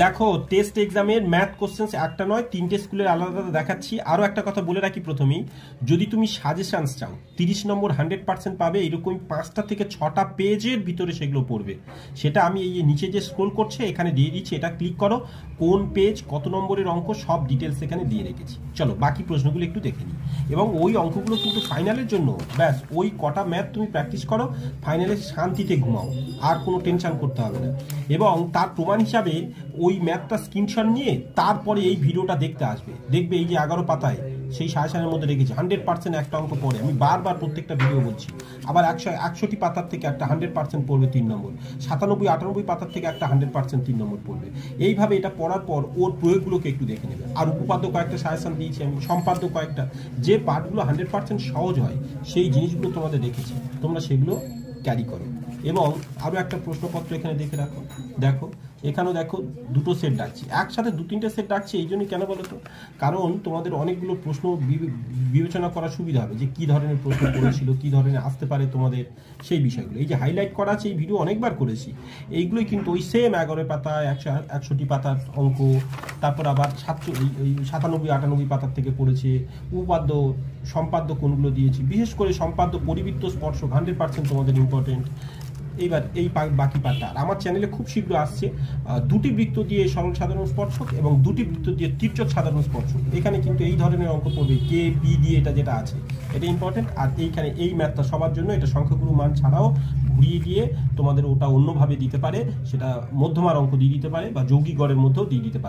দেখো টেস্ট এক্সামের math questions একটা নয়, তিনটে স্কুলের আলাদা আলাদা দেখাচ্ছি। আরও একটা কথা বলে রাখি প্রথমেই, যদি তুমি সাজেশানস চাও 30 নম্বর 100% পাবে, এরকম 5টা থেকে 6টা পেজের ভিতরে সেগুলো পড়বে। সেটা আমি এই নিচে যে স্ক্রোল করছে এখানে দিয়ে দিচ্ছি, এটা ক্লিক করো, কোন পেজ কত নম্বরের অঙ্ক সব ডিটেলস এখানে দিয়ে রেখেছি। চলো বাকি প্রশ্নগুলো একটু দেখে নিই। এবং ওই অঙ্কগুলো কিন্তু ফাইনালের জন্য, ব্যাস ওই কটা ম্যাথ তুমি প্র্যাকটিস করো, ফাইনালে শান্তিতে ঘুমাও, আর কোনো টেনশন করতে হবে না। এবং তার প্রমাণ হিসাবে ওই ম্যাথটা স্ক্রিনশট নিয়ে তারপরে এই ভিডিওটা দেখতে আসবে, দেখবে এই যে 11 পাতায় সেই সাজেশনের মধ্যে রেখেছি 100% একটা অঙ্ক পড়ে। আমি বারবার প্রত্যেকটা ভিডিও বলছি। আবার 161 পাতার থেকে একটা 100% পড়বে 3 নম্বর, 97-98 পাতার থেকে একটা 100% 3 নম্বর পড়বে। এইভাবে এটা পড়ার পর ওর প্রয়োগগুলোকে একটু দেখে নেবে। আর উপপাদ্য কয়েকটা সাজেশন দিয়েছি আমি, সম্পাদ্য কয়েকটা, যে পার্টগুলো 100% সহজ হয় সেই জিনিসগুলো তোমাদের দেখেছি, তোমরা সেগুলো ক্যারি করো। এবং আরও একটা প্রশ্নপত্র এখানে দেখে রাখো, দেখো এখানেও দেখো দুটো সেট ডাকছি, একসাথে 2-3টে সেট ডাকছি। এই জন্যই কেন বলো তো, কারণ তোমাদের অনেকগুলো প্রশ্ন বিবেচনা করা সুবিধা হবে, যে কী ধরনের প্রশ্ন করেছিল, কী ধরনের আসতে পারে তোমাদের সেই বিষয়গুলো। এই যে হাইলাইট করা আছে, এই ভিডিও অনেকবার করেছি, এইগুলোই কিন্তু ওই সেম 11 পাতায় 161 পাতার অঙ্ক, তারপর আবার 97-98 পাতার থেকে পড়েছে। উপপাদ্য সম্পাদ্য কোনগুলো দিয়েছি, বিশেষ করে সম্পাদ্য পরিবৃত্ত স্পর্শক 100% তোমাদের ইম্পর্টেন্ট। এইবার এই বাকি পার্টটা আর আমার চ্যানেলে খুব শীঘ্র আসছে, 2টি বৃত্ত দিয়ে সরল সাধারণ স্পর্শক এবং 2টি বৃত্ত দিয়ে তির্যক সাধারণ স্পর্শক। এখানে কিন্তু এই ধরনের অঙ্ক পড়বে, কে পি দিয়ে, এটা যেটা আছে এটা ইম্পর্টেন্ট। আর এইখানে এই ম্যাথটা সবার জন্য, এটা সংখ্যাগুরু মান ছাড়াও ঘুরিয়ে দিয়ে তোমাদের ওটা অন্যভাবে দিতে পারে, সেটা মধ্যমার অঙ্ক দিয়ে দিতে পারে বা যৌগিক গড়ের মধ্যেও দিয়ে দিতে পারে।